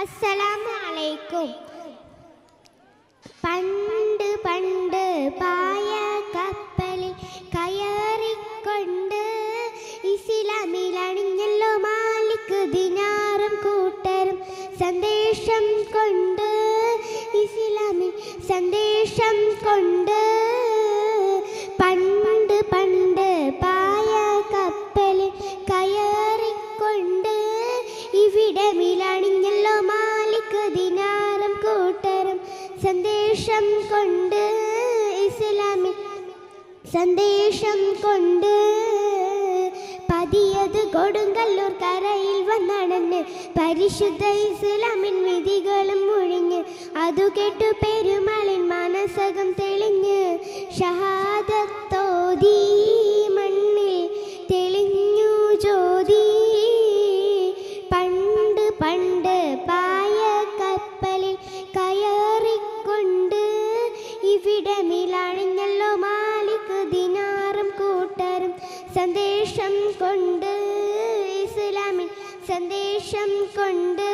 അസ്സലാമു അലൈക്കും. പണ്ട് പണ്ട് പായ കപ്പലിൽ കയറിക്കൊണ്ട് ഇസ്ലാമിൽ അണിഞ്ഞല്ലോ മാലിക് ദിനാറും കൂട്ടരും സന്ദേശം കൊണ്ട് ഇസ്ലാമിൽ സന്ദേശം കൊണ്ട്. പണ്ട് പണ്ട് പായ കപ്പലിൽ കയറിക്കൊണ്ട് ഇവിടമിലണിഞ്ഞല്ലോ മാലിക് ദിനാറും കൂട്ടരും സന്ദേശം കൊണ്ട് ഇസ്ലാമിൽ സന്ദേശം കൊണ്ട്. പതിയത് കൊടുങ്കല്ലൂർ കരയിൽ വന്നടന്ന് പരിശുദ്ധ ഇസ്ലാമിൻ വിധികളും മുഴിഞ്ഞ് അതു കേട്ടു പെരുമാളിൻ മനസ്സകം തെളിഞ്ഞ് ഷഹാദത്തോതി മണ്ണിൽ തെളിഞ്ഞു ജ്യോതി. പണ്ട് പണ്ട് പായ കപ്പലിൽ കയറിക്കൊണ്ട് ഇവിടമിലണിഞ്ഞല്ലോ മാലിക് ദിനാറും കൂട്ടരും സന്ദേശം കൊണ്ട് ഇസ്ലാമിൽ സന്ദേശം കൊണ്ട്.